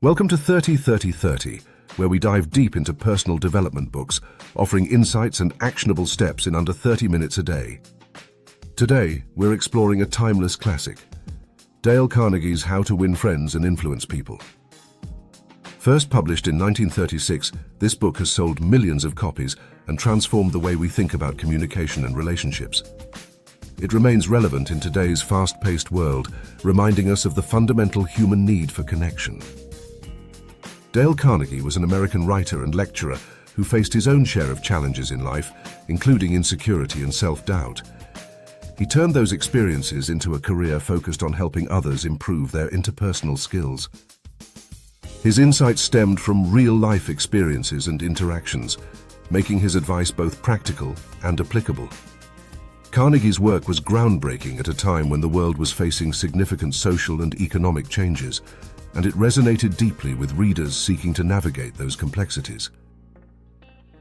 Welcome to 30-30-30, where we dive deep into personal development books, offering insights and actionable steps in under 30 minutes a day. Today, we're exploring a timeless classic, Dale Carnegie's How to Win Friends and Influence People. First published in 1936, this book has sold millions of copies and transformed the way we think about communication and relationships. It remains relevant in today's fast-paced world, reminding us of the fundamental human need for connection. Dale Carnegie was an American writer and lecturer who faced his own share of challenges in life, including insecurity and self-doubt. He turned those experiences into a career focused on helping others improve their interpersonal skills. His insights stemmed from real-life experiences and interactions, making his advice both practical and applicable. Carnegie's work was groundbreaking at a time when the world was facing significant social and economic changes, and it resonated deeply with readers seeking to navigate those complexities.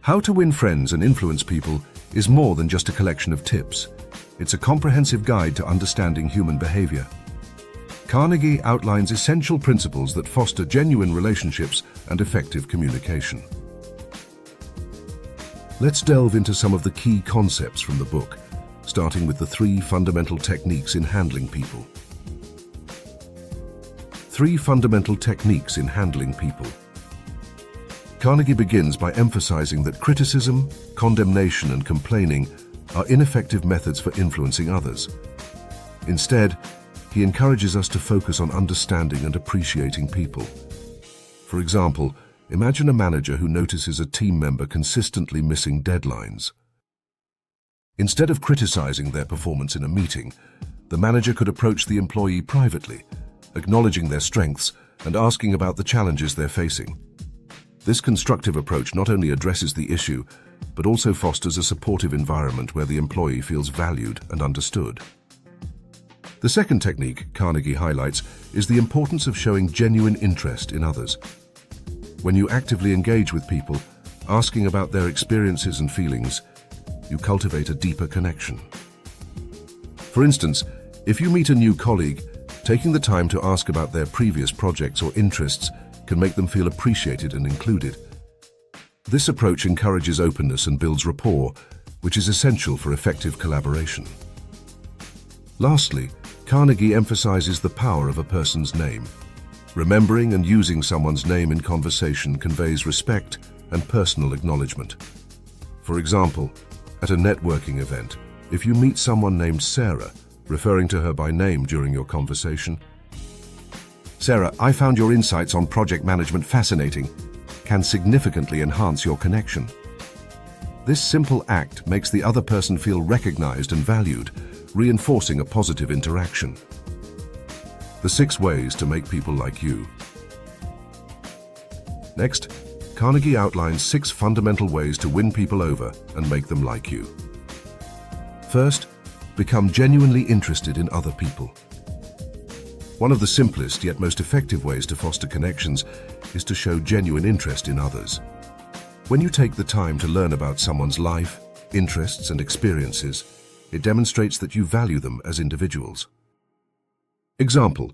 How to Win Friends and Influence People is more than just a collection of tips. It's a comprehensive guide to understanding human behavior. Carnegie outlines essential principles that foster genuine relationships and effective communication. Let's delve into some of the key concepts from the book, starting with the 3 fundamental techniques in handling people. 3 fundamental techniques in handling people. Carnegie begins by emphasizing that criticism, condemnation, and complaining are ineffective methods for influencing others. Instead, he encourages us to focus on understanding and appreciating people. For example, imagine a manager who notices a team member consistently missing deadlines. Instead of criticizing their performance in a meeting, the manager could approach the employee privately, acknowledging their strengths and asking about the challenges they're facing. This constructive approach not only addresses the issue, but also fosters a supportive environment where the employee feels valued and understood. The second technique Carnegie highlights is the importance of showing genuine interest in others. When you actively engage with people, asking about their experiences and feelings, you cultivate a deeper connection. For instance, if you meet a new colleague, taking the time to ask about their previous projects or interests can make them feel appreciated and included. This approach encourages openness and builds rapport, which is essential for effective collaboration. Lastly, Carnegie emphasizes the power of a person's name. Remembering and using someone's name in conversation conveys respect and personal acknowledgement. For example, at a networking event, if you meet someone named Sarah, referring to her by name during your conversation, "Sarah, I found your insights on project management fascinating," can significantly enhance your connection. This simple act makes the other person feel recognized and valued, reinforcing a positive interaction. The 6 ways to make people like you. Next, Carnegie outlines 6 fundamental ways to win people over and make them like you. First, become genuinely interested in other people. One of the simplest yet most effective ways to foster connections is to show genuine interest in others. When you take the time to learn about someone's life, interests, and experiences, it demonstrates that you value them as individuals. Example,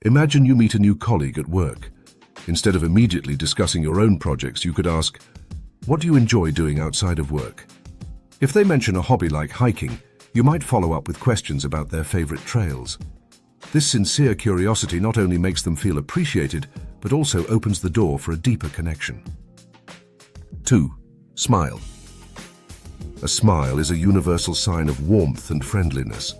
imagine you meet a new colleague at work. Instead of immediately discussing your own projects, you could ask, "What do you enjoy doing outside of work?" If they mention a hobby like hiking, you might follow up with questions about their favorite trails. This sincere curiosity not only makes them feel appreciated, but also opens the door for a deeper connection. 2. Smile. A smile is a universal sign of warmth and friendliness.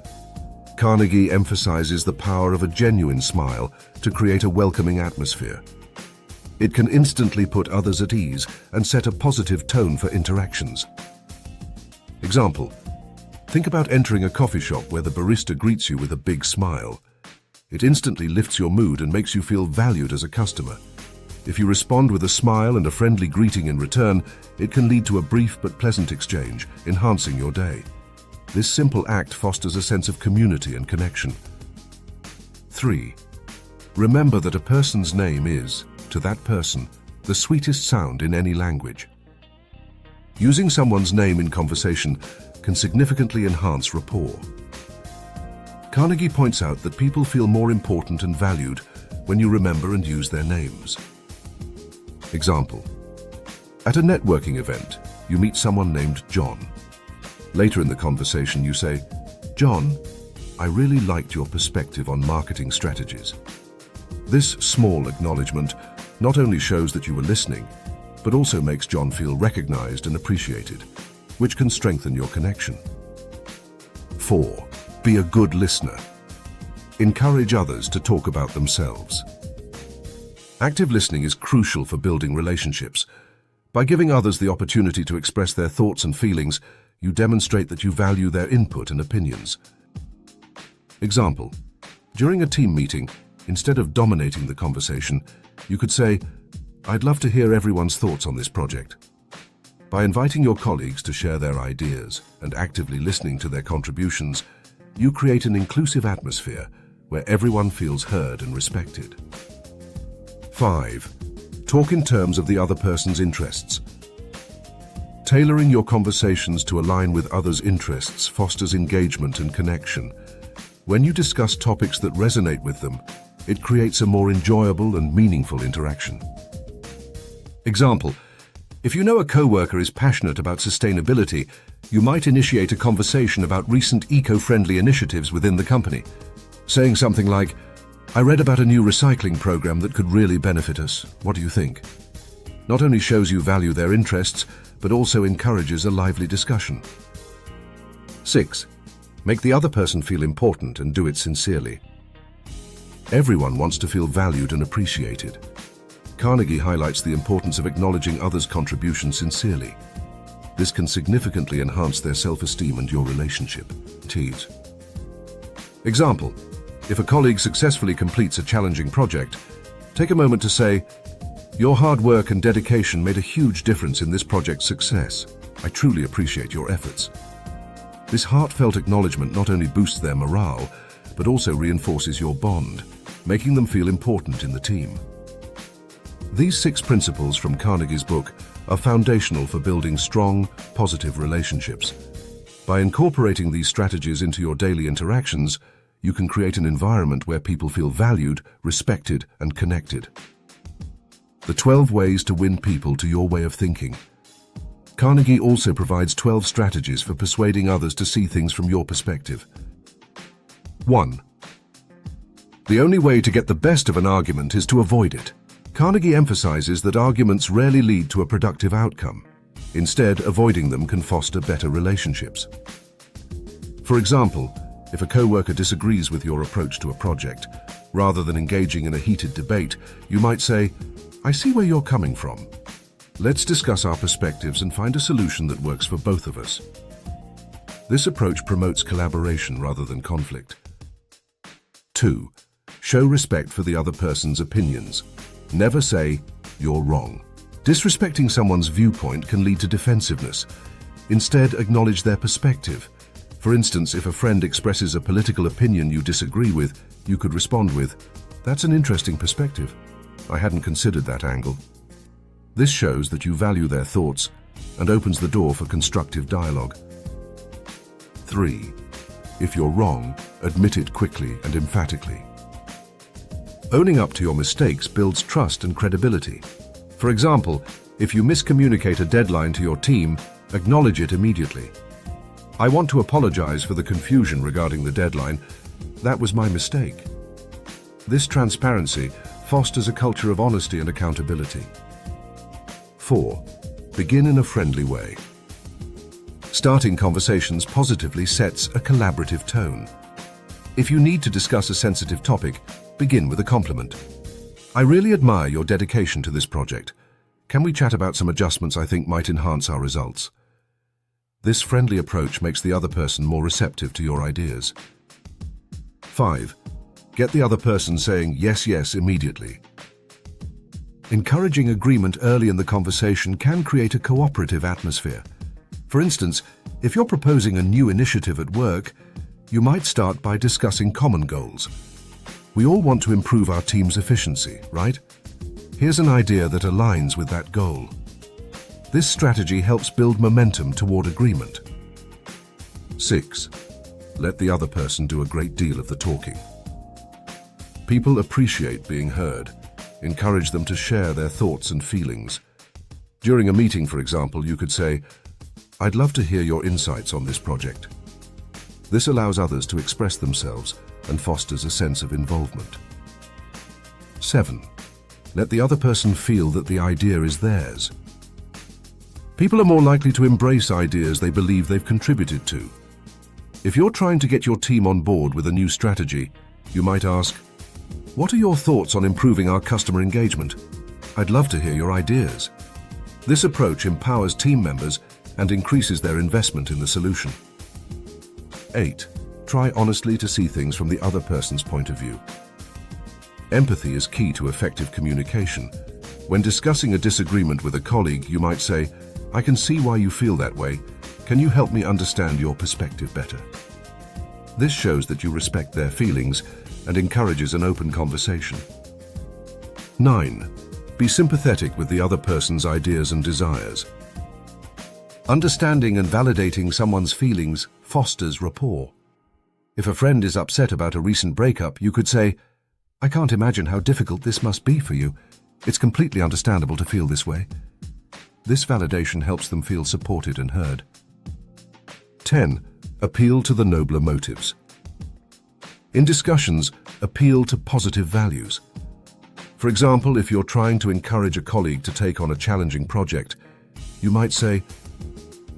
Carnegie emphasizes the power of a genuine smile to create a welcoming atmosphere. It can instantly put others at ease and set a positive tone for interactions. Example, think about entering a coffee shop where the barista greets you with a big smile. It instantly lifts your mood and makes you feel valued as a customer. If you respond with a smile and a friendly greeting in return, it can lead to a brief but pleasant exchange, enhancing your day. This simple act fosters a sense of community and connection. 3. Remember that a person's name is, to that person, the sweetest sound in any language. Using someone's name in conversation can significantly enhance rapport. Carnegie points out that people feel more important and valued when you remember and use their names. Example: at a networking event, you meet someone named John. Later in the conversation, you say, "John, I really liked your perspective on marketing strategies." This small acknowledgement not only shows that you were listening, but also makes John feel recognized and appreciated, which can strengthen your connection. 4. Be a good listener. Encourage others to talk about themselves. Active listening is crucial for building relationships. By giving others the opportunity to express their thoughts and feelings, you demonstrate that you value their input and opinions. Example: during a team meeting, instead of dominating the conversation, you could say, "I'd love to hear everyone's thoughts on this project." By inviting your colleagues to share their ideas and actively listening to their contributions, you create an inclusive atmosphere where everyone feels heard and respected. 5. Talk in terms of the other person's interests. Tailoring your conversations to align with others' interests fosters engagement and connection. When you discuss topics that resonate with them, it creates a more enjoyable and meaningful interaction. Example: if you know a coworker is passionate about sustainability, you might initiate a conversation about recent eco-friendly initiatives within the company, saying something like, "I read about a new recycling program that could really benefit us. What do you think?" Not only shows you value their interests, but also encourages a lively discussion. 6. Make the other person feel important and do it sincerely. Everyone wants to feel valued and appreciated. Carnegie highlights the importance of acknowledging others' contributions sincerely. This can significantly enhance their self-esteem and your relationship. Tease. Example: if a colleague successfully completes a challenging project, take a moment to say, "Your hard work and dedication made a huge difference in this project's success. I truly appreciate your efforts." This heartfelt acknowledgement not only boosts their morale, but also reinforces your bond, making them feel important in the team. These 6 principles from Carnegie's book are foundational for building strong, positive relationships. By incorporating these strategies into your daily interactions, you can create an environment where people feel valued, respected, and connected. The 12 ways to win people to your way of thinking. Carnegie also provides 12 strategies for persuading others to see things from your perspective. 1. The only way to get the best of an argument is to avoid it. Carnegie emphasizes that arguments rarely lead to a productive outcome. Instead, avoiding them can foster better relationships. For example, if a coworker disagrees with your approach to a project, rather than engaging in a heated debate, you might say, "I see where you're coming from. Let's discuss our perspectives and find a solution that works for both of us." This approach promotes collaboration rather than conflict. 2. Show respect for the other person's opinions. Never say, "You're wrong." Disrespecting someone's viewpoint can lead to defensiveness. Instead, acknowledge their perspective. For instance, if a friend expresses a political opinion you disagree with, you could respond with, "That's an interesting perspective. I hadn't considered that angle." This shows that you value their thoughts and opens the door for constructive dialogue. 3. If you're wrong, admit it quickly and emphatically. Owning up to your mistakes builds trust and credibility. For example, if you miscommunicate a deadline to your team, acknowledge it immediately. "I want to apologize for the confusion regarding the deadline. That was my mistake." This transparency fosters a culture of honesty and accountability. 4. Begin in a friendly way. Starting conversations positively sets a collaborative tone. If you need to discuss a sensitive topic, begin with a compliment. "I really admire your dedication to this project. Can we chat about some adjustments I think might enhance our results?" This friendly approach makes the other person more receptive to your ideas. 5. Get the other person saying yes, yes immediately. Encouraging agreement early in the conversation can create a cooperative atmosphere. For instance, if you're proposing a new initiative at work, you might start by discussing common goals. We all want to improve our team's efficiency, right? Here's an idea that aligns with that goal. This strategy helps build momentum toward agreement. 6. Let the other person do a great deal of the talking. People appreciate being heard. Encourage them to share their thoughts and feelings. During a meeting, for example, you could say, "I'd love to hear your insights on this project." This allows others to express themselves and fosters a sense of involvement. 7. Let the other person feel that the idea is theirs. People are more likely to embrace ideas they believe they've contributed to. If you're trying to get your team on board with a new strategy, you might ask, "What are your thoughts on improving our customer engagement? I'd love to hear your ideas." This approach empowers team members and increases their investment in the solution. 8. Try honestly to see things from the other person's point of view. Empathy is key to effective communication. When discussing a disagreement with a colleague, you might say, "I can see why you feel that way. Can you help me understand your perspective better?" This shows that you respect their feelings and encourages an open conversation. 9. Be sympathetic with the other person's ideas and desires. Understanding and validating someone's feelings fosters rapport. If a friend is upset about a recent breakup, you could say, "I can't imagine how difficult this must be for you. It's completely understandable to feel this way." This validation helps them feel supported and heard. 10. Appeal to the nobler motives. In discussions, appeal to positive values. For example, if you're trying to encourage a colleague to take on a challenging project, you might say,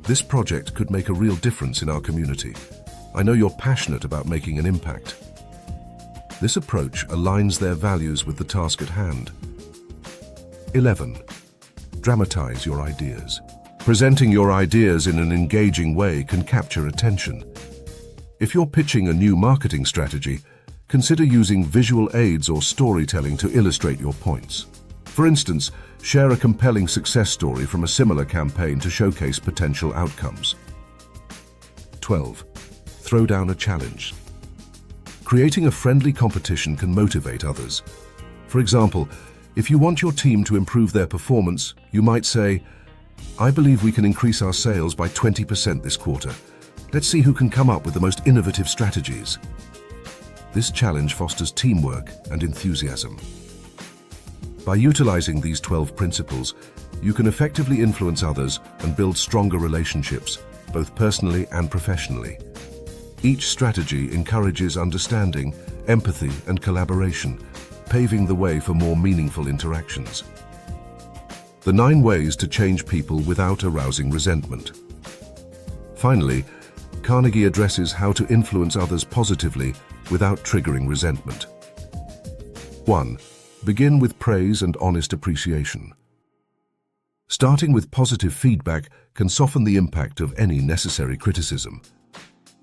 "This project could make a real difference in our community. I know you're passionate about making an impact." This approach aligns their values with the task at hand. 11. Dramatize your ideas. Presenting your ideas in an engaging way can capture attention. If you're pitching a new marketing strategy, consider using visual aids or storytelling to illustrate your points. For instance, share a compelling success story from a similar campaign to showcase potential outcomes. 12. Throw down a challenge. Creating a friendly competition can motivate others. For example, if you want your team to improve their performance, you might say, "I believe we can increase our sales by 20% this quarter. Let's see who can come up with the most innovative strategies." This challenge fosters teamwork and enthusiasm. By utilizing these 12 principles, you can effectively influence others and build stronger relationships, both personally and professionally. Each strategy encourages understanding, empathy, and collaboration, paving the way for more meaningful interactions. The 9 ways to change people without arousing resentment. Finally, Carnegie addresses how to influence others positively without triggering resentment. 1. Begin with praise and honest appreciation. Starting with positive feedback can soften the impact of any necessary criticism.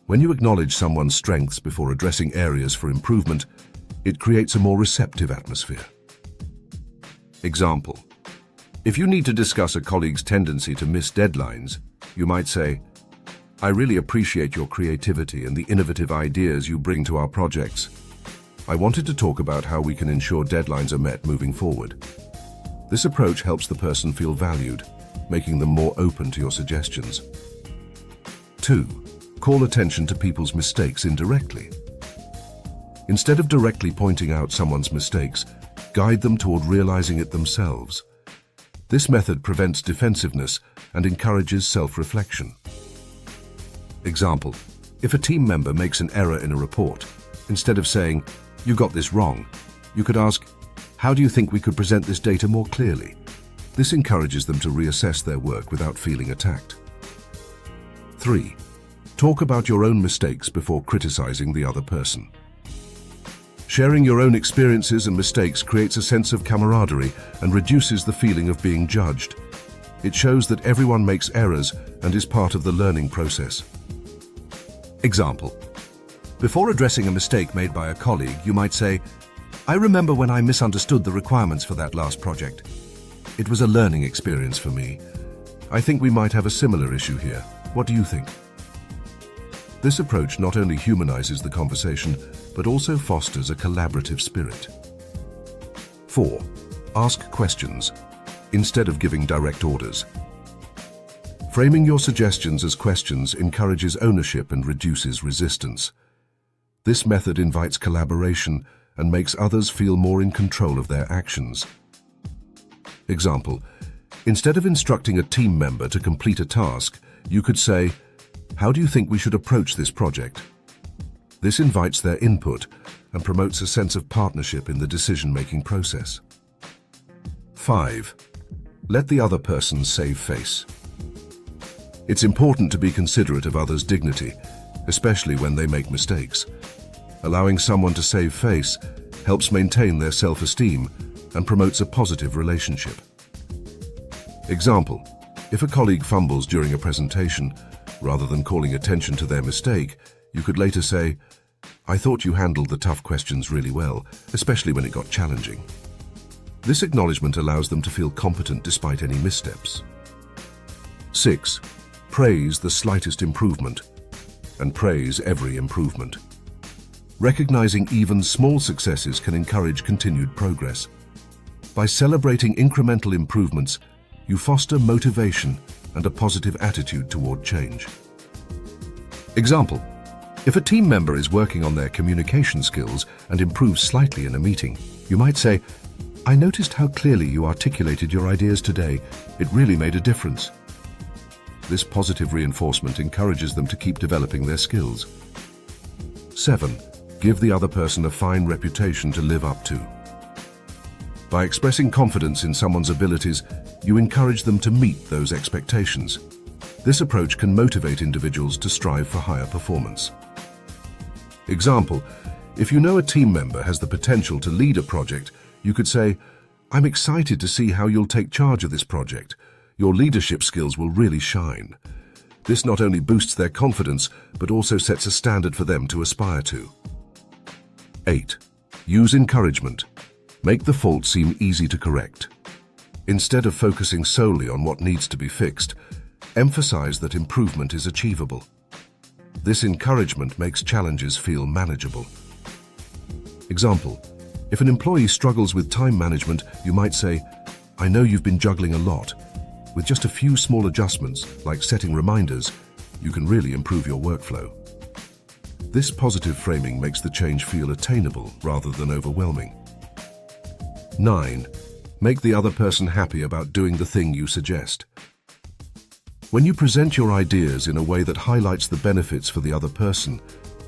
When you acknowledge someone's strengths before addressing areas for improvement, it creates a more receptive atmosphere. Example: if you need to discuss a colleague's tendency to miss deadlines, you might say, "I really appreciate your creativity and the innovative ideas you bring to our projects. I wanted to talk about how we can ensure deadlines are met moving forward." This approach helps the person feel valued, making them more open to your suggestions. 2. Call attention to people's mistakes indirectly. Instead of directly pointing out someone's mistakes, guide them toward realizing it themselves. This method prevents defensiveness and encourages self-reflection. Example: if a team member makes an error in a report, instead of saying, "You got this wrong," you could ask, "How do you think we could present this data more clearly?" This encourages them to reassess their work without feeling attacked. 3. Talk about your own mistakes before criticizing the other person. Sharing your own experiences and mistakes creates a sense of camaraderie and reduces the feeling of being judged. It shows that everyone makes errors and is part of the learning process. Example: before addressing a mistake made by a colleague, you might say, "I remember when I misunderstood the requirements for that last project. It was a learning experience for me. I think we might have a similar issue here. What do you think?" This approach not only humanizes the conversation, but also fosters a collaborative spirit. 4. Ask questions instead of giving direct orders. Framing your suggestions as questions encourages ownership and reduces resistance. This method invites collaboration and makes others feel more in control of their actions. Example: instead of instructing a team member to complete a task, you could say, "How do you think we should approach this project?" This invites their input and promotes a sense of partnership in the decision-making process. 5. Let the other person save face. It's important to be considerate of others' dignity, especially when they make mistakes. Allowing someone to save face helps maintain their self-esteem and promotes a positive relationship. Example: if a colleague fumbles during a presentation, rather than calling attention to their mistake, you could later say, "I thought you handled the tough questions really well, especially when it got challenging." This acknowledgement allows them to feel competent despite any missteps. 6. Praise the slightest improvement, and praise every improvement. Recognizing even small successes can encourage continued progress. By celebrating incremental improvements, you foster motivation and a positive attitude toward change. Example: if a team member is working on their communication skills and improves slightly in a meeting, you might say, "I noticed how clearly you articulated your ideas today. It really made a difference." This positive reinforcement encourages them to keep developing their skills. 7. Give the other person a fine reputation to live up to. By expressing confidence in someone's abilities, you encourage them to meet those expectations. This approach can motivate individuals to strive for higher performance. Example: if you know a team member has the potential to lead a project, you could say, "I'm excited to see how you'll take charge of this project. Your leadership skills will really shine." This not only boosts their confidence, but also sets a standard for them to aspire to. 8. Use encouragement. Make the fault seem easy to correct. Instead of focusing solely on what needs to be fixed, emphasize that improvement is achievable. This encouragement makes challenges feel manageable. Example: if an employee struggles with time management, you might say, "I know you've been juggling a lot. With just a few small adjustments, like setting reminders, you can really improve your workflow." This positive framing makes the change feel attainable rather than overwhelming. 9. Make the other person happy about doing the thing you suggest. When you present your ideas in a way that highlights the benefits for the other person,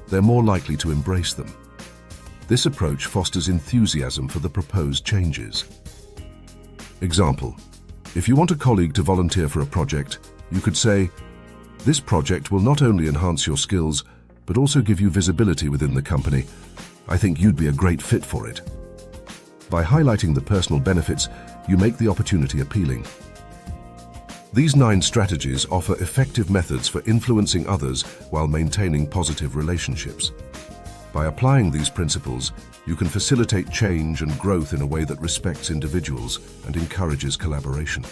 they're more likely to embrace them. This approach fosters enthusiasm for the proposed changes. Example: if you want a colleague to volunteer for a project, you could say, "This project will not only enhance your skills, but also give you visibility within the company. I think you'd be a great fit for it." By highlighting the personal benefits, you make the opportunity appealing. These 9 strategies offer effective methods for influencing others while maintaining positive relationships. By applying these principles, you can facilitate change and growth in a way that respects individuals and encourages collaboration.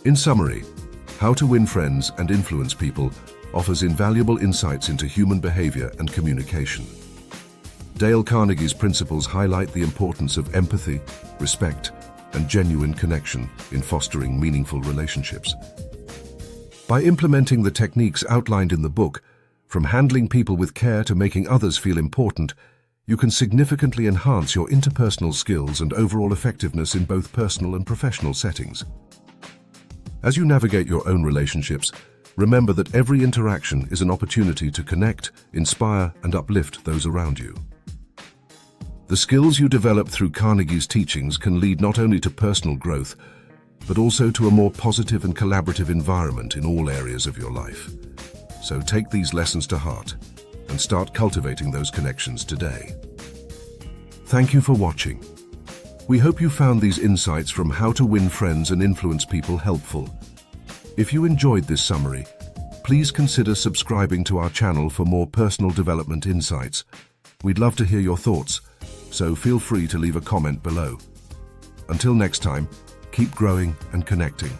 In summary, How to Win Friends and Influence People offers invaluable insights into human behavior and communication. Dale Carnegie's principles highlight the importance of empathy, respect, and genuine connection in fostering meaningful relationships. By implementing the techniques outlined in the book, from handling people with care to making others feel important, you can significantly enhance your interpersonal skills and overall effectiveness in both personal and professional settings. As you navigate your own relationships, remember that every interaction is an opportunity to connect, inspire, and uplift those around you. The skills you develop through Carnegie's teachings can lead not only to personal growth, but also to a more positive and collaborative environment in all areas of your life. So take these lessons to heart and start cultivating those connections today. Thank you for watching. We hope you found these insights from How to Win Friends and Influence People helpful. If you enjoyed this summary, please consider subscribing to our channel for more personal development insights. We'd love to hear your thoughts, so feel free to leave a comment below. Until next time, keep growing and connecting.